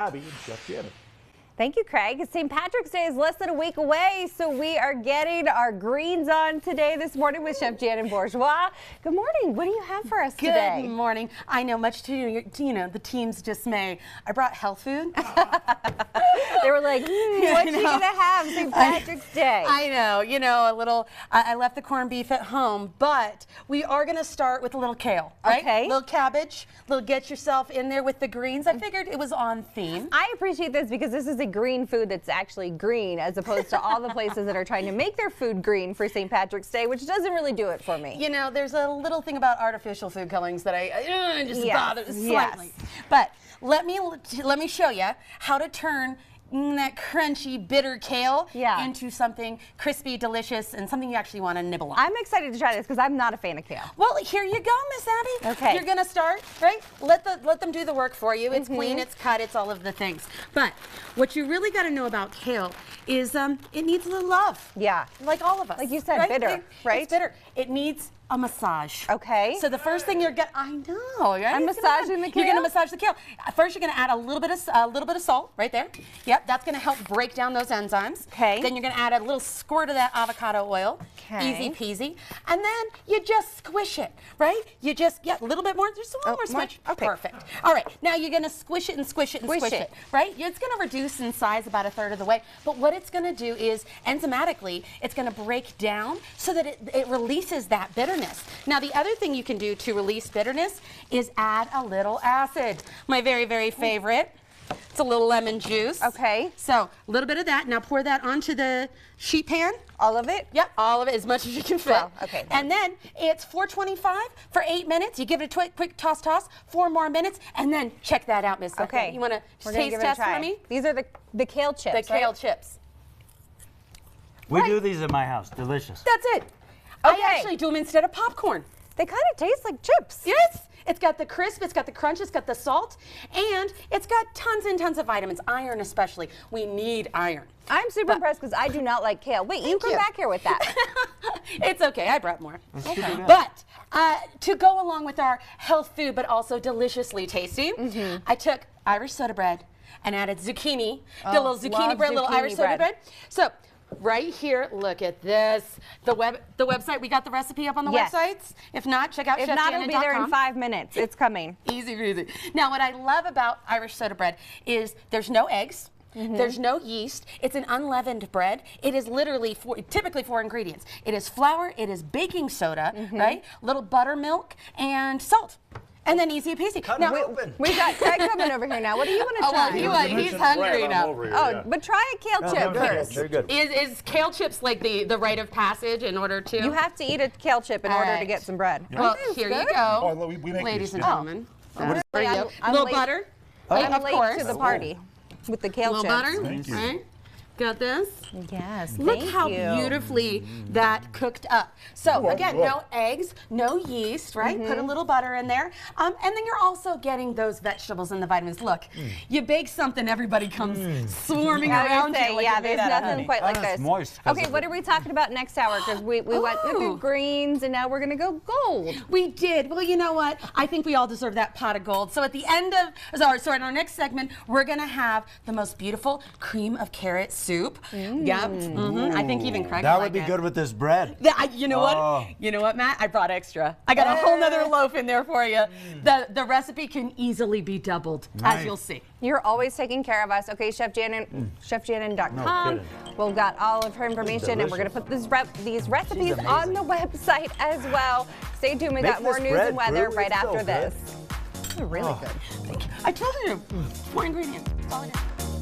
Abby and Chef Janon. Thank you, Craig. St. Patrick's Day is less than a week away, so we are getting our greens on today this morning with Chef Janon Bourgeois. Good morning. What do you have for us today? Good morning. I know, much to the team's dismay, I brought health food. They were like, what you gonna have St. Patrick's Day? I know, a little, I left the corned beef at home, but we are gonna start with a little kale, right? Okay. A little cabbage, get yourself in there with the greens. I figured it was on theme. I appreciate this because this is a green food that's actually green, as opposed to all the places that are trying to make their food green for St. Patrick's Day, which doesn't really do it for me. You know, there's a little thing about artificial food colorings that I just bother slightly. Yes. But let me show you how to turn that crunchy, bitter kale into something crispy, delicious, and something you actually want to nibble on. I'm excited to try this because I'm not a fan of kale. Well, here you go, Miss Abby. Okay. You're gonna start, right? Let them do the work for you. It's clean, it's cut, it's all of the things. But what you really got to know about kale is it needs a little love. Yeah. Like all of us. Like you said, right? bitter, right? It's bitter. It needs a massage. Okay. So the first thing you're gonna, I know, right? I'm massaging the kale. You're gonna massage the kale. First, you're gonna add a little bit of salt right there. Yep, that's gonna help break down those enzymes. Okay. Then you're gonna add a little squirt of that avocado oil. Okay. Easy peasy. And then you just squish it, right? You just a little bit more. Just a little more squish. Okay. Perfect. All right. Now you're gonna squish it and squish it and squish it. Right? It's gonna reduce in size about a third of the way. But what it's gonna do is enzymatically, it's gonna break down so that it releases that bitterness. Now the other thing you can do to release bitterness is add a little acid. My very, very favorite. It's a little lemon juice. Okay. So a little bit of that. Now pour that onto the sheet pan. All of it? Yep, all of it, as much as you can fit. Well, okay. And then it's 425 for 8 minutes. You give it a quick toss, 4 more minutes, and then check that out, Miss. Okay. You want to We're taste give it test a try. for me? These are the kale chips. The kale right? chips. We do these at my house. Delicious. That's it. Okay. I actually do them instead of popcorn. They kind of taste like chips. Yes. It's got the crisp, it's got the crunch, it's got the salt, and it's got tons and tons of vitamins, iron especially. We need iron. I'm super impressed because I do not like kale. Wait, you come back here with that. It's okay, I brought more. Okay. But to go along with our health food, but also deliciously tasty, I took Irish soda bread and added zucchini, did a little zucchini bread, a little Irish soda bread. So right here, look at this. The website, we got the recipe up on the websites. If not, check out If not, it'll be there in 5 minutes. It's coming. Easy peasy. Now, what I love about Irish soda bread is there's no eggs. There's no yeast. It's an unleavened bread. It is literally typically 4 ingredients. It is flour, it is baking soda, right? Little buttermilk and salt. And then easy peasy. Now, We've got Craig coming over here now. What do you want to try? Well, he's hungry now. But try a kale chip first. Very good. Is kale chips like the rite of passage in order to? You have to eat a kale chip in order to get some bread. Well, here you go, Oh, we make ladies these, and yeah. gentlemen. Honestly, There you go. I'm Little late. butter. I'm of late course. to the party with the kale Little chips. butter. Thank you. Right. Got this. Yes, Look thank how you. beautifully that cooked up. So again, no eggs, no yeast, right? Put a little butter in there. And then you're also getting those vegetables and the vitamins. Look, you bake something, everybody comes swarming around you. Like you there's made out of nothing honey. quite like it's this. moist. Okay, what are we talking about next hour? Because we went with the greens and now we're going to go gold. We did. Well, you know what? I think we all deserve that pot of gold. So at the end of, sorry, in our next segment, we're going to have the most beautiful cream of carrot soup. Yep. I think even Craig That would would be like good with this bread. You know what? You know what, Matt? I brought extra. I got a whole nother loaf in there for you. The recipe can easily be doubled, as you'll see. You're always taking care of us. Okay, Chef Janon, chefjanon.com. No We've got all of her information, and we're going to put these recipes on the website as well. Stay tuned. We got more news and weather right after this. This is really good. I told you, 4 ingredients. That's all it is.